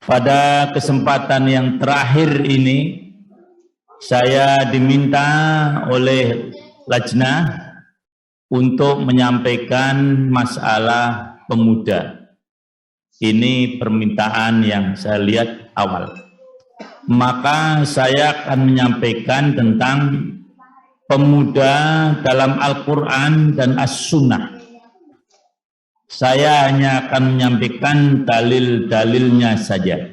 Pada kesempatan yang terakhir ini, saya diminta oleh Lajnah untuk menyampaikan masalah pemuda. Ini permintaan yang saya lihat awal. Maka saya akan menyampaikan tentang pemuda dalam Al-Quran dan As-Sunnah. Saya hanya akan menyampaikan dalil-dalilnya saja.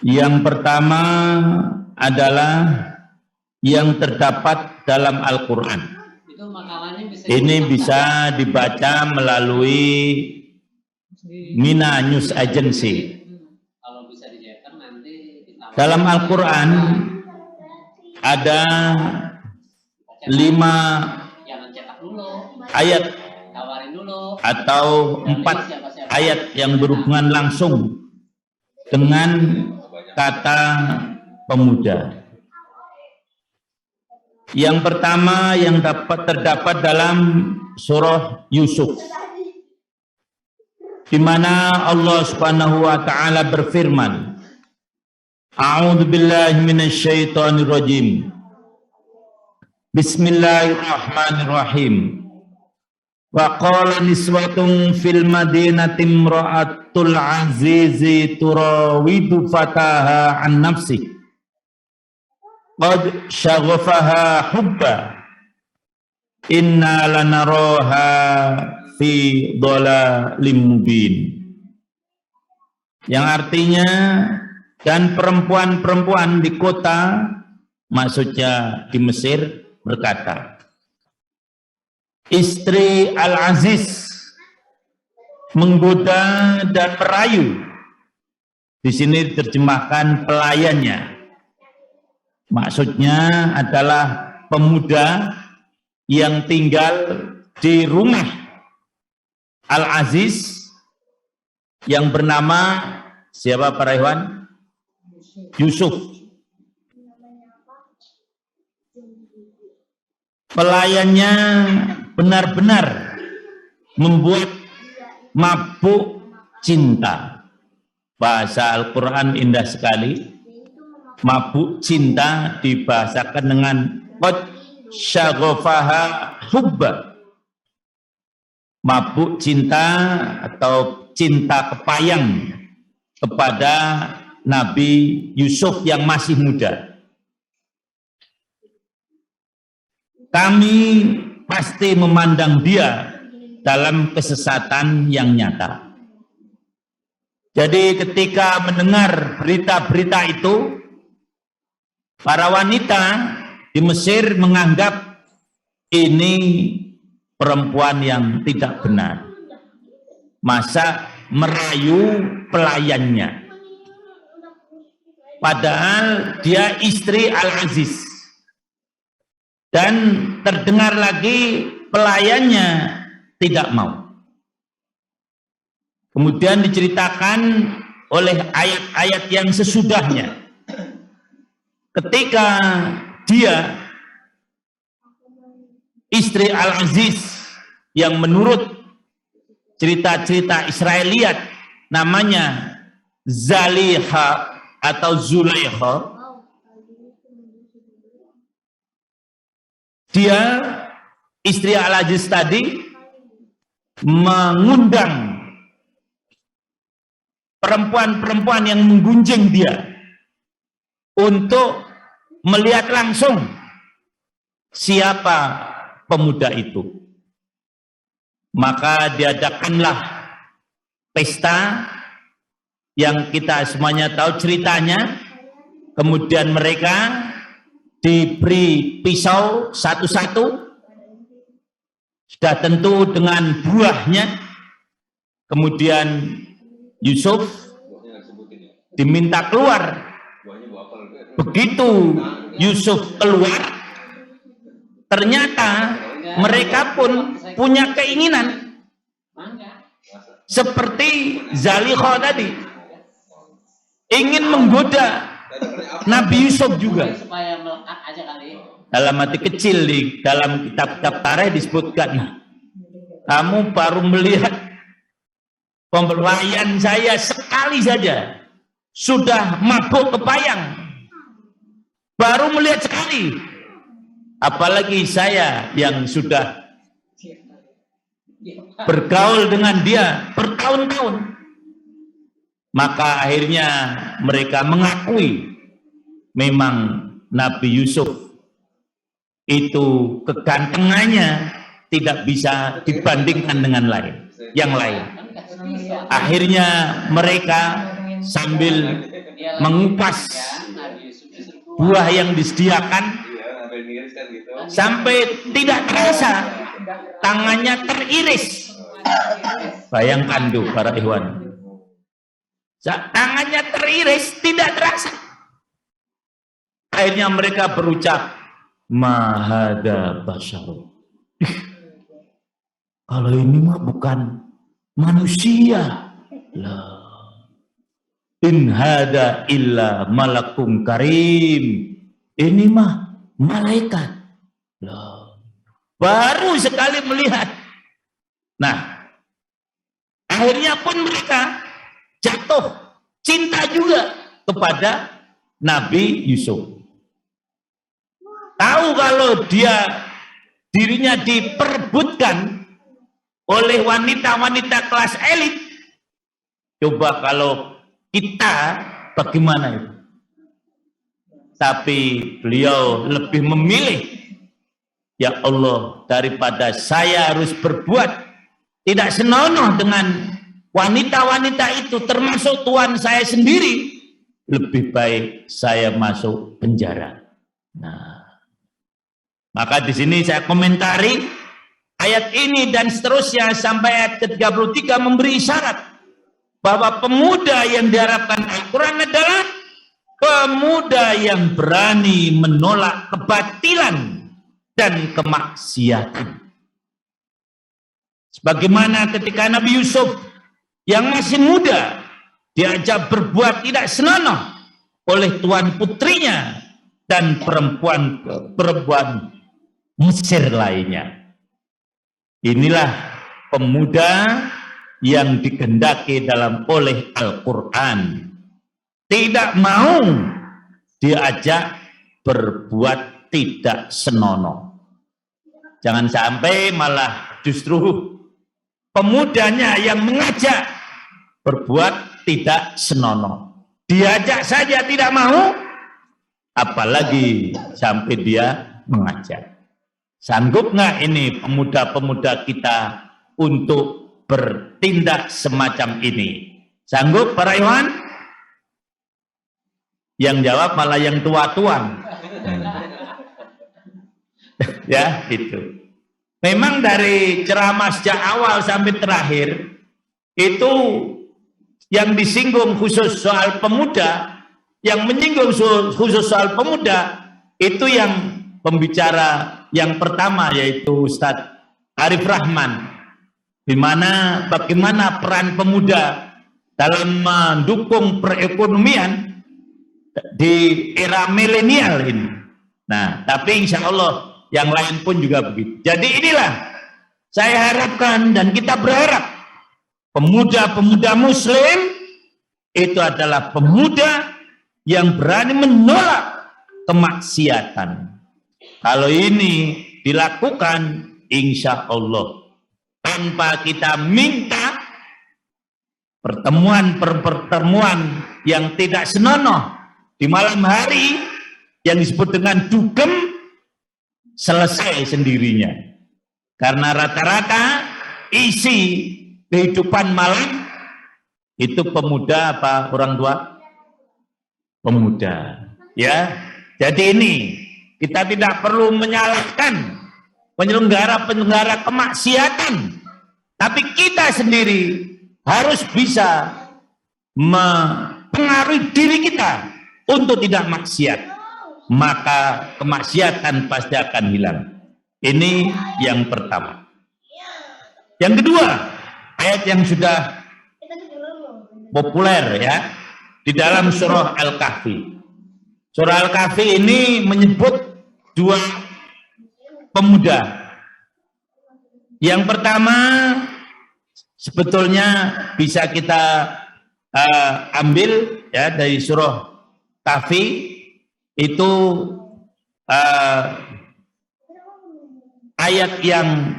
Yang pertama adalah yang terdapat dalam Al-Quran. Ini bisa dibaca melalui Mina News Agency. Dalam Al-Quran ada 5 ayat atau 4 ayat yang berhubungan langsung dengan kata pemuda. Yang pertama yang terdapat dalam surah Yusuf, di mana Allah Subhanahu wa taala berfirman, A'udzu billahi minasyaitonir rajim. Bismillahirrahmanirrahim. Wa qala niswatun fil madinati imra'atul azizi turawidu fataha an nafsi qad syaghafaha hubba inna lanaraha fi dhalalim mubin. Yang artinya, dan perempuan-perempuan di kota, maksudnya di Mesir, berkata, istri Al-Aziz menggoda dan merayu. Di sini diterjemahkan pelayannya. Maksudnya adalah pemuda yang tinggal di rumah Al-Aziz yang bernama siapa para Ikhwan? Yusuf. Pelayannya benar-benar membuat mabuk cinta. Bahasa Al-Quran indah sekali. Mabuk cinta dibahasakan dengan qad syaghafaha hubba. Mabuk cinta atau cinta kepayang kepada Nabi Yusuf yang masih muda. Kami pasti memandang dia dalam kesesatan yang nyata. Jadi ketika mendengar berita-berita itu, para wanita di Mesir menganggap ini perempuan yang tidak benar. Masa merayu pelayannya? Padahal dia istri Al-Aziz. Dan terdengar lagi pelayannya tidak mau. Kemudian diceritakan oleh ayat-ayat yang sesudahnya. Ketika dia, istri Al-Aziz, yang menurut cerita-cerita Israeliat namanya Zaliha atau Zulaikha, dia, istri Al-Aziz tadi, mengundang perempuan-perempuan yang menggunjing dia untuk melihat langsung siapa pemuda itu. Maka diadakanlah pesta yang kita semuanya tahu ceritanya. Kemudian mereka diberi pisau satu-satu, sudah tentu dengan buahnya. Kemudian Yusuf diminta keluar. Begitu Yusuf keluar, ternyata mereka pun punya keinginan seperti Zalikha tadi, ingin menggoda Nabi Yusuf juga. Dalam hati kecil di dalam kitab-kitab tarikh disebutkan, kamu baru melihat Pelayan saya sekali saja sudah mabuk kepayang, baru melihat sekali, apalagi saya yang sudah bergaul dengan dia bertahun-tahun. Maka akhirnya mereka mengakui memang Nabi Yusuf itu kegantengannya tidak bisa dibandingkan dengan yang lain. Akhirnya mereka sambil mengupas buah yang disediakan sampai tidak terasa tangannya teriris. Bayangkan tuh para ikhwan, tangannya teriris tidak terasa. Akhirnya mereka berucap, mahada basyaru. Kalau ini mah bukan manusia lah, in hada illa malakum karim, ini mah malaikat lah. Baru sekali melihat, nah akhirnya pun mereka jatuh cinta juga kepada Nabi Yusuf. Tahu kalau dirinya diperebutkan oleh wanita-wanita kelas elit. Coba kalau kita bagaimana itu? Tapi beliau lebih memilih, ya Allah, daripada saya harus berbuat tidak senonoh dengan wanita-wanita itu, termasuk tuan saya sendiri, lebih baik saya masuk penjara. Nah, maka di sini saya komentari ayat ini dan seterusnya sampai ayat ke-33 memberi isyarat bahwa pemuda yang diharapkan Al-Quran adalah pemuda yang berani menolak kebatilan dan kemaksiatan. Sebagaimana ketika Nabi Yusuf yang masih muda diajak berbuat tidak senonoh oleh tuan putrinya dan perempuan Mesir lainnya. Inilah pemuda yang dikehendaki oleh Al-Quran. Tidak mau diajak berbuat tidak senonoh. Jangan sampai malah justru pemudanya yang mengajak berbuat tidak senonoh. Diajak saja tidak mau, apalagi sampai dia mengajak. Sanggup nggak ini pemuda-pemuda kita untuk bertindak semacam ini? Sanggup para ikhwan? Yang jawab malah yang tua-tuan. Ya, itu. Memang dari ceramah sejak awal sampai terakhir itu yang disinggung khusus soal pemuda, yang menyinggung khusus soal pemuda itu yang pembicara yang pertama yaitu Ustadz Arif Rahman, di mana bagaimana peran pemuda dalam mendukung perekonomian di era milenial ini. Nah, tapi insya Allah yang lain pun juga begitu. Jadi inilah saya harapkan dan kita berharap pemuda-pemuda Muslim itu adalah pemuda yang berani menolak kemaksiatan. Kalau ini dilakukan, insya Allah tanpa kita minta, pertemuan yang tidak senonoh di malam hari yang disebut dengan dugem selesai sendirinya. Karena rata-rata isi kehidupan malam itu pemuda apa orang tua? Pemuda. Ya, jadi ini kita tidak perlu menyalahkan penyelenggara-penyelenggara kemaksiatan, tapi kita sendiri harus bisa mempengaruhi diri kita untuk tidak maksiat, maka kemaksiatan pasti akan hilang. Ini yang pertama. Yang kedua, ayat yang sudah populer ya di dalam surah Al-Kahfi. Surah Al-Kahfi ini menyebut dua pemuda. Yang pertama sebetulnya bisa kita ambil ya dari surah Kahfi itu ayat yang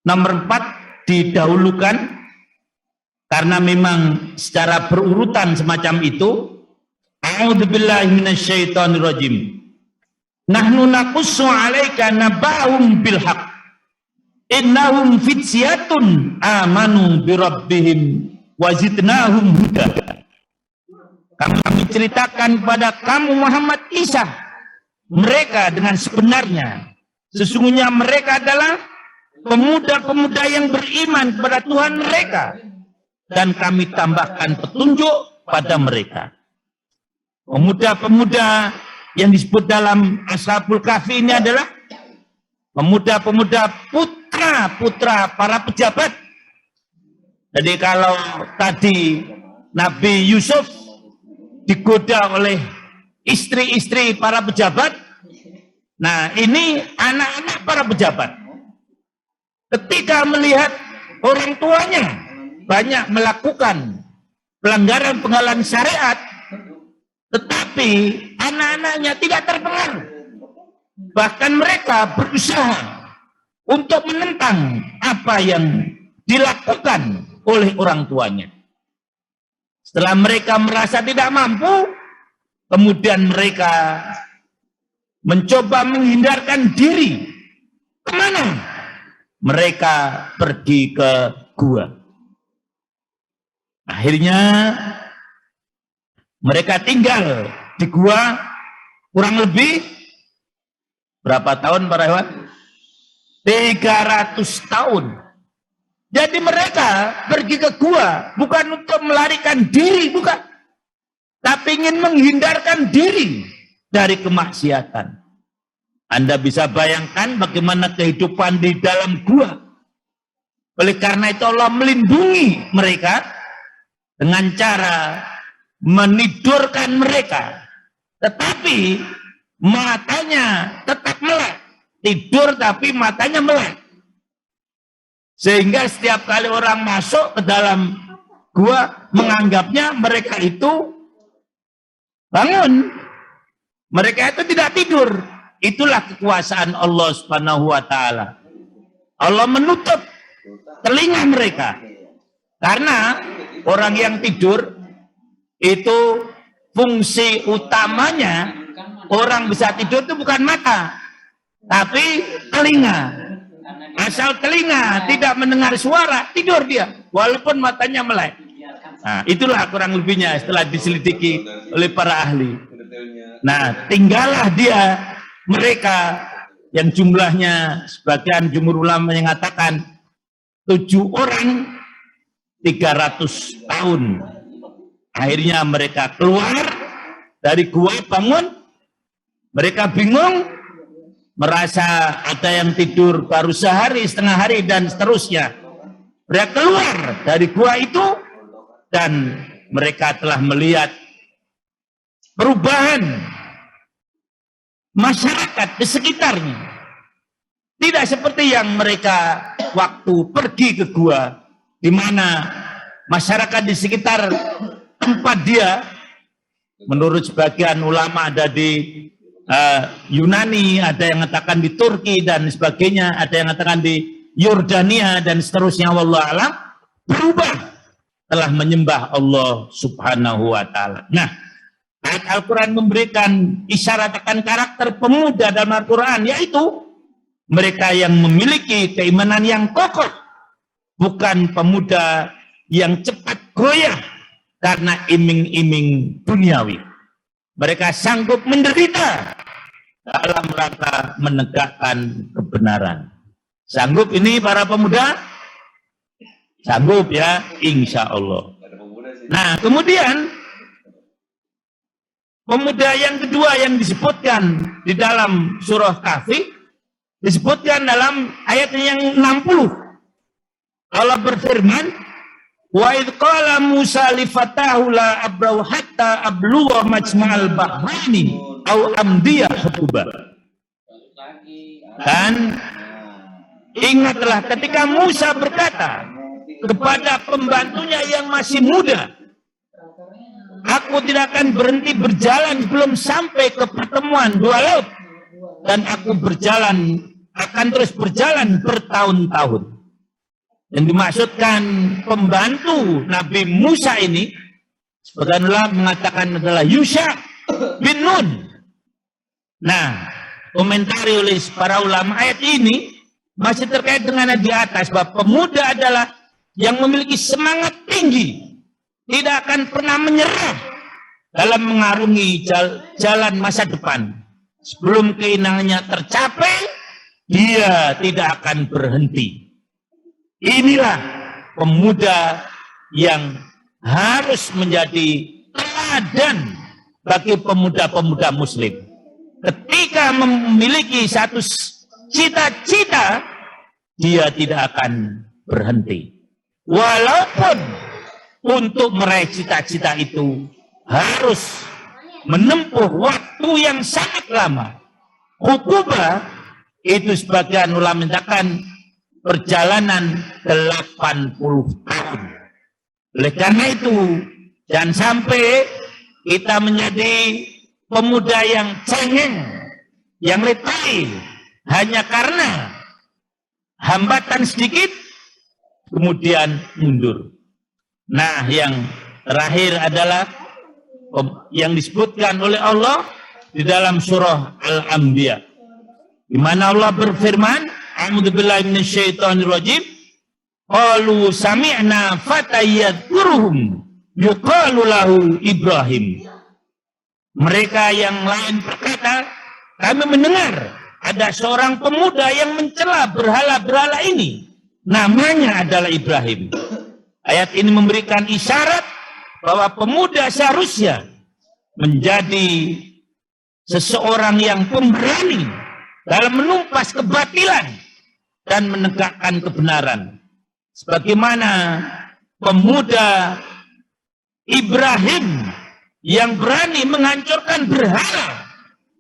nomor 4 didahulukan karena memang secara berurutan semacam itu. A'udzubillahi minasyaitonirrajim. Nahnu naqussu 'alaika naba'hum bil haqq. Innahum fityatun amanu bi rabbihim wa zidnahum huda. Kami ceritakan kepada kamu Muhammad Isa mereka dengan sebenarnya. Sesungguhnya mereka adalah pemuda-pemuda yang beriman kepada Tuhan mereka, dan kami tambahkan petunjuk pada mereka. Pemuda-pemuda yang disebut dalam Ashabul Kahfi ini adalah pemuda-pemuda putra-putra para pejabat. Jadi kalau tadi Nabi Yusuf digoda oleh istri-istri para pejabat, nah ini anak-anak para pejabat. Ketika melihat orang tuanya banyak melakukan pelanggaran-pelanggaran syariat, tetapi anak-anaknya tidak terpengaruh. Bahkan mereka berusaha untuk menentang apa yang dilakukan oleh orang tuanya. Setelah mereka merasa tidak mampu, kemudian mereka mencoba menghindarkan diri. Kemana? Mereka pergi ke gua. Akhirnya mereka tinggal di gua kurang lebih berapa tahun para hewan? 300 tahun. Jadi mereka pergi ke gua bukan untuk melarikan diri, bukan. Tapi ingin menghindarkan diri dari kemaksiatan. Anda bisa bayangkan bagaimana kehidupan di dalam gua. Oleh karena itu Allah melindungi mereka dengan cara menidurkan mereka. Tetapi matanya tetap melek. Tidur tapi matanya melek. Sehingga setiap kali orang masuk ke dalam gua menganggapnya mereka itu bangun. Mereka itu tidak tidur. Itulah kekuasaan Allah Subhanahu wa taala. Allah menutup telinga mereka. Karena orang yang tidur itu fungsi utamanya, orang bisa tidur itu bukan mata, tapi telinga. Asal telinga tidak mendengar suara, tidur dia, walaupun matanya melek. Nah, itulah kurang lebihnya setelah diselidiki oleh para ahli. Nah, tinggallah dia, mereka yang jumlahnya sebagian jumhur ulama yang mengatakan 7 orang 300 tahun. Akhirnya mereka keluar dari gua, bangun, mereka bingung, merasa ada yang tidur baru sehari, setengah hari, dan seterusnya. Mereka keluar dari gua itu, dan mereka telah melihat perubahan masyarakat di sekitarnya. Tidak seperti yang mereka waktu pergi ke gua, di mana masyarakat di sekitar tempat dia, menurut sebagian ulama ada di Yunani, ada yang mengatakan di Turki dan sebagainya, ada yang mengatakan di Yordania dan seterusnya, wallahu a'lam, berubah, telah menyembah Allah Subhanahu wa taala. Nah, ayat Al-Quran memberikan isyarat akan karakter pemuda dalam Al-Quran, yaitu mereka yang memiliki keimanan yang kokoh, bukan pemuda yang cepat goyah karena iming-iming duniawi. Mereka sanggup menderita dalam rangka menegakkan kebenaran. Sanggup ini para pemuda? Sanggup ya, insya Allah. Nah, kemudian pemuda yang kedua yang disebutkan di dalam surah Kahfi, disebutkan dalam ayat yang 60. Allah berfirman, wa idh qala Musa li fatahu la abrahu hatta ablugha majma'al bahraini au amdiya hukuba. Dan ingatlah ketika Musa berkata kepada pembantunya yang masih muda, aku tidak akan berhenti berjalan belum sampai ke pertemuan dua laut, dan aku akan terus berjalan bertahun-tahun. Yang dimaksudkan pembantu Nabi Musa ini, sebagian ulama mengatakan adalah Yusha bin Nun. Nah, komentari oleh para ulama ayat ini masih terkait dengan di atas, bahwa pemuda adalah yang memiliki semangat tinggi, tidak akan pernah menyerah dalam mengarungi jalan masa depan. Sebelum keinginannya tercapai, dia tidak akan berhenti. Inilah pemuda yang harus menjadi teladan bagi pemuda-pemuda muslim. Ketika memiliki satu cita-cita, dia tidak akan berhenti. Walaupun untuk meraih cita-cita itu harus menempuh waktu yang sangat lama. Khutbah itu sebagian ulama mengatakan perjalanan 80 tahun. Oleh karena itu, jangan sampai kita menjadi pemuda yang cengeng, yang letih, hanya karena hambatan sedikit, kemudian mundur. Nah, yang terakhir adalah yang disebutkan oleh Allah di dalam surah Al-Anbiya, di mana Allah berfirman, a'udzubillahi minasyaitonirrajim, qalu sami'na fatayadkuruhum yuqalu lahu Ibrahim. Mereka yang lain berkata, kami mendengar ada seorang pemuda yang mencela berhala-berhala ini, namanya adalah Ibrahim. Ayat ini memberikan isyarat bahwa pemuda seharusnya menjadi seseorang yang pemberani dalam menumpas kebatilan dan menegakkan kebenaran. Sebagaimana pemuda Ibrahim yang berani menghancurkan berhala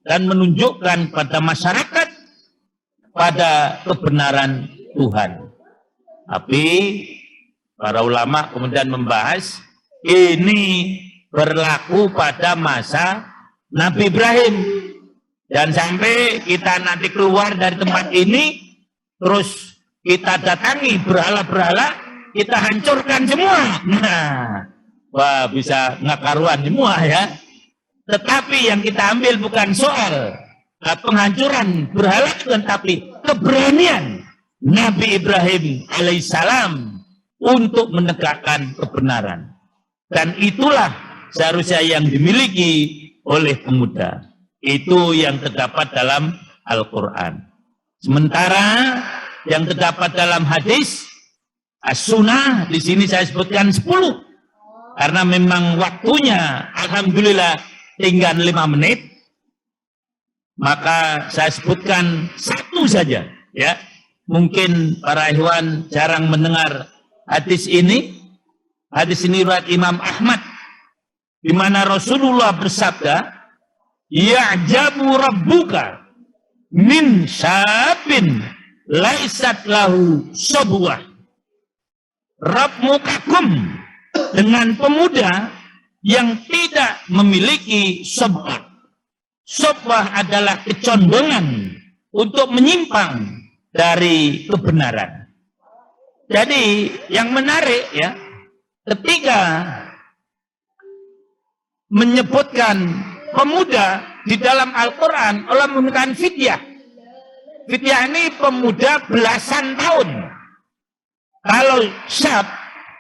dan menunjukkan pada masyarakat pada kebenaran Tuhan. Tapi para ulama kemudian membahas ini berlaku pada masa Nabi Ibrahim. Dan sampai kita nanti keluar dari tempat ini, terus kita datangi berhala-berhala, kita hancurkan semua. Nah, wah, bisa nggak karuan semua ya. Tetapi yang kita ambil bukan soal penghancuran berhala, tetapi keberanian Nabi Ibrahim alaihissalam untuk menegakkan kebenaran. Dan itulah seharusnya yang dimiliki oleh pemuda. Itu yang terdapat dalam Al-Quran. Sementara yang terdapat dalam hadis as-sunnah, di sini saya sebutkan 10. Karena memang waktunya alhamdulillah tinggal 5 menit. Maka saya sebutkan satu saja ya. Mungkin para ikhwan jarang mendengar hadis ini. Hadis ini riwayat Imam Ahmad, di mana Rasulullah bersabda, "Ya'jabu rabbuka min syabin laisat lahu sabwah." Rabbmu kagum dengan pemuda yang tidak memiliki sabwah. Sabwah adalah kecondongan untuk menyimpang dari kebenaran. Jadi yang menarik ya, ketika menyebutkan pemuda di dalam Al-Quran, Allah menggunakan fidyah. Fidyah ini pemuda belasan tahun. Kalau syab,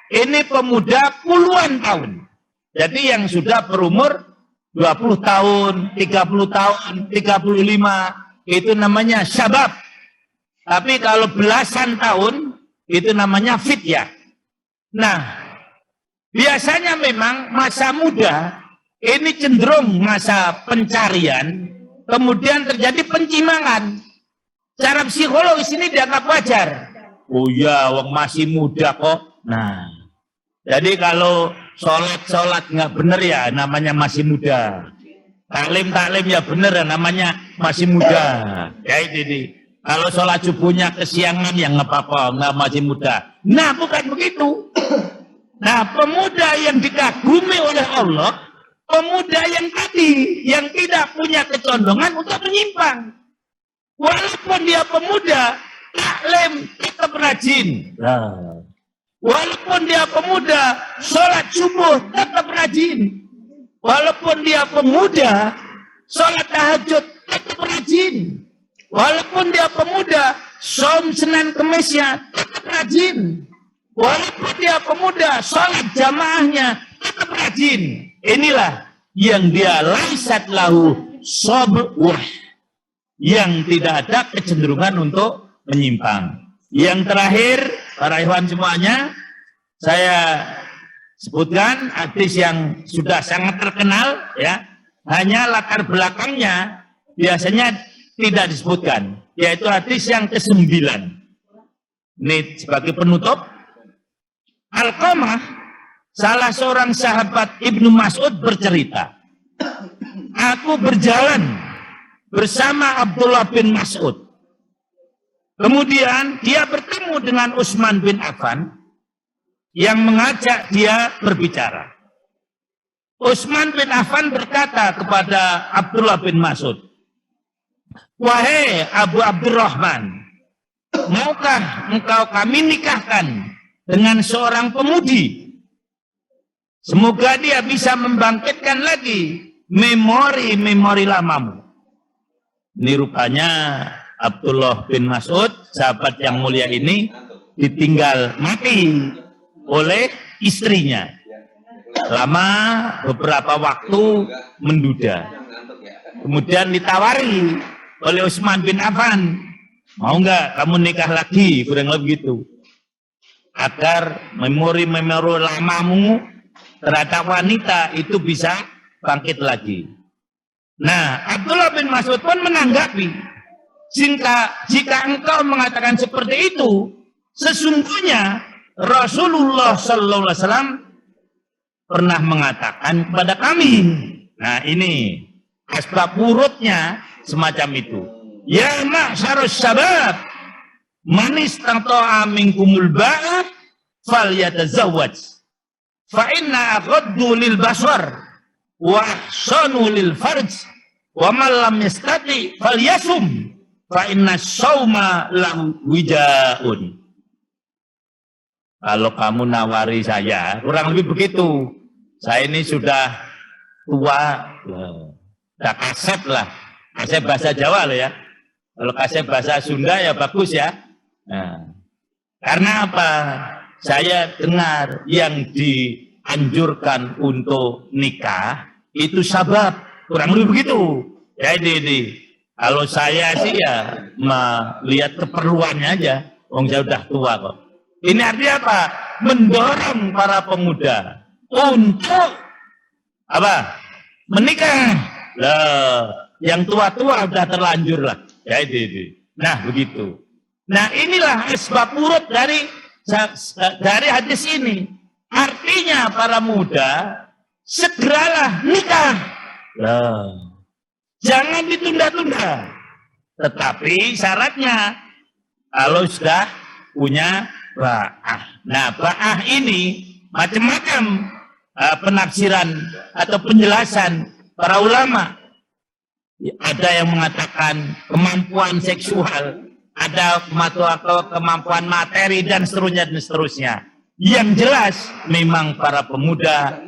ini pemuda puluhan tahun. Jadi yang sudah berumur 20 tahun, 30 tahun, 35, itu namanya syabab. Tapi kalau belasan tahun, itu namanya fidyah. Nah, biasanya memang masa muda ini cenderung masa pencarian, kemudian terjadi pencimangan. Cara psikologis ini dianggap wajar. Oh ya, wong masih muda kok. Nah, jadi kalau sholat nggak bener ya, namanya masih muda. Taklim ya bener ya, namanya masih muda. Ya, jadi Kalau sholat subuhnya kesiangan, yang nggak apa-apa, nggak masih muda. Nah, bukan begitu. Nah, pemuda yang dikagumi oleh Allah, pemuda yang tadi, yang tidak punya kecondongan untuk menyimpang. Walaupun dia pemuda, taklim tetap rajin. Nah. Walaupun dia pemuda, sholat subuh tetap rajin. Walaupun dia pemuda, sholat tahajud tetap rajin. Walaupun dia pemuda, saum Senin Kemisnya tetap rajin. Walaupun dia pemuda, sholat jamaahnya tetap rajin. Inilah yang dia laisat lahu sabwah, yang tidak ada kecenderungan untuk menyimpang. Yang terakhir, para ikhwan semuanya, saya sebutkan hadis yang sudah sangat terkenal, ya. Hanya latar belakangnya biasanya tidak disebutkan, yaitu hadis yang ke-9. Ini sebagai penutup. Alqamah, salah seorang sahabat Ibnu Mas'ud bercerita, aku berjalan bersama Abdullah bin Mas'ud. Kemudian dia bertemu dengan Utsman bin Affan yang mengajak dia berbicara. Utsman bin Affan berkata kepada Abdullah bin Mas'ud, wahai Abu Abdurrahman, maukah engkau kami nikahkan dengan seorang pemudi? Semoga dia bisa membangkitkan lagi memori-memori lamamu. Ini rupanya Abdullah bin Mas'ud, sahabat yang mulia ini, ditinggal mati oleh istrinya. Lama beberapa waktu menduda. Kemudian ditawari oleh Utsman bin Affan, mau nggak kamu nikah lagi, kurang lebih gitu, agar memori-memori lamamu terhadap wanita itu bisa bangkit lagi. Nah, Abdullah bin Mas'ud pun menanggapi, jika engkau mengatakan seperti itu, sesungguhnya Rasulullah Sallallahu Alaihi Wasallam pernah mengatakan kepada kami. Nah, ini asbab urutnya semacam itu. Ya ma'syarus syabab, man istata'a minkumul ba'a falyatazawwaj. Fa inna aghaddu lil basar wa ahsanu lil farj wa man lam yastati falyasum fa inna shauma lahu wijaun. Kalau kamu nawari saya, kurang lebih begitu. Saya ini sudah tua, sudah kasep lah. Kasep bahasa Jawa loh ya. Kalau kasep bahasa Sunda ya bagus ya. Nah, karena apa? Saya dengar yang dianjurkan untuk nikah itu sabab, kurang lebih begitu. Jadi kalau saya sih ya melihat keperluannya aja. Wong saya udah tua kok. Ini artinya apa? Mendorong para pemuda untuk apa? Menikah. Lah, yang tua-tua udah terlanjur lah. Jadi, nah begitu. Nah inilah asbab urut dari hadis ini. Artinya para muda segeralah nikah. Lah, jangan ditunda-tunda. Tetapi syaratnya kalau sudah punya ba'ah. Nah, ba'ah ini macam-macam penafsiran atau penjelasan para ulama. Ada yang mengatakan kemampuan seksual, ada kemampuan materi dan seterusnya. Yang jelas memang para pemuda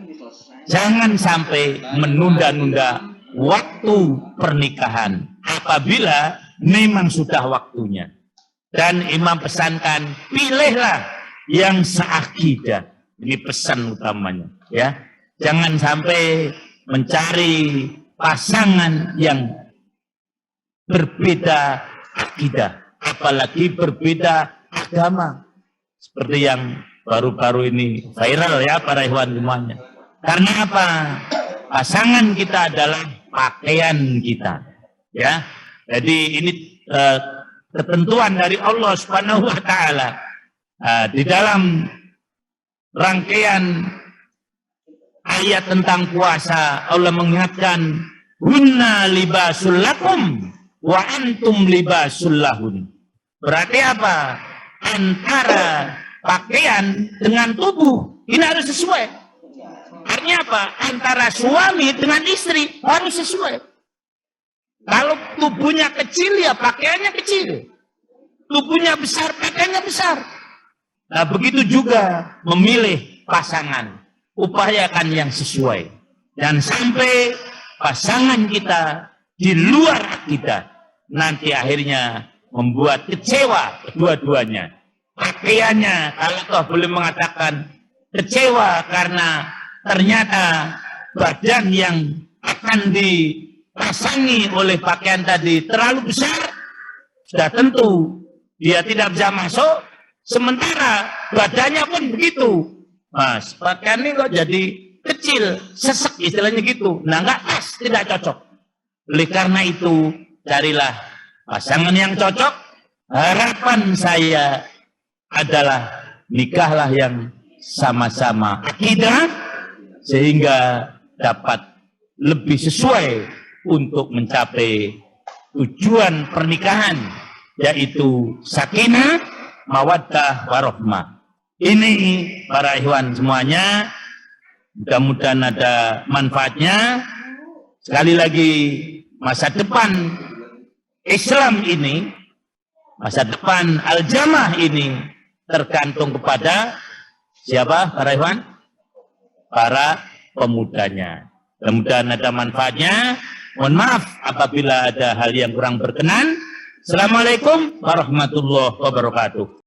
jangan sampai menunda-nunda waktu pernikahan apabila memang sudah waktunya. Dan imam pesankan, pilihlah yang seakidah. Ini pesan utamanya, ya. Jangan sampai mencari pasangan yang berbeda akidah, apalagi berbeda agama. Seperti yang baru-baru ini viral ya para ikhwan semuanya. Karena apa? Pasangan kita adalah pakaian kita, ya. Jadi ini ketentuan dari Allah Subhanahu wa taala. Di dalam rangkaian ayat tentang puasa, Allah mengingatkan, hunna libasul lakum wa antum libasul lahun. Berarti apa? Antara pakaian dengan tubuh ini harus sesuai. Artinya apa? Antara suami dengan istri harus sesuai. Kalau tubuhnya kecil ya pakaiannya kecil. Tubuhnya besar, pakaiannya besar. Nah begitu juga memilih pasangan. Upayakan yang sesuai. Dan sampai pasangan kita di luar kita. Nanti akhirnya membuat kecewa kedua-duanya. Pakaiannya, kalau toh boleh mengatakan kecewa karena ternyata badan yang akan dipasangi oleh pakaian tadi terlalu besar, sudah tentu dia tidak bisa masuk, sementara badannya pun begitu. Mas, pakaian ini kok jadi kecil, sesek istilahnya gitu. Nah, enggak pas, tidak cocok. Oleh karena itu, carilah pasangan yang cocok. Harapan saya adalah nikahlah yang sama-sama akidah, sehingga dapat lebih sesuai untuk mencapai tujuan pernikahan, yaitu sakinah, mawaddah, warahmah. Ini para ikhwan semuanya, mudah-mudahan ada manfaatnya. Sekali lagi, masa depan Islam ini, masa depan al-jamaah ini tergantung kepada siapa para ikhwan? Para pemudanya. Mudah-mudahan ada manfaatnya. Mohon maaf apabila ada hal yang kurang berkenan. Assalamualaikum warahmatullahi wabarakatuh.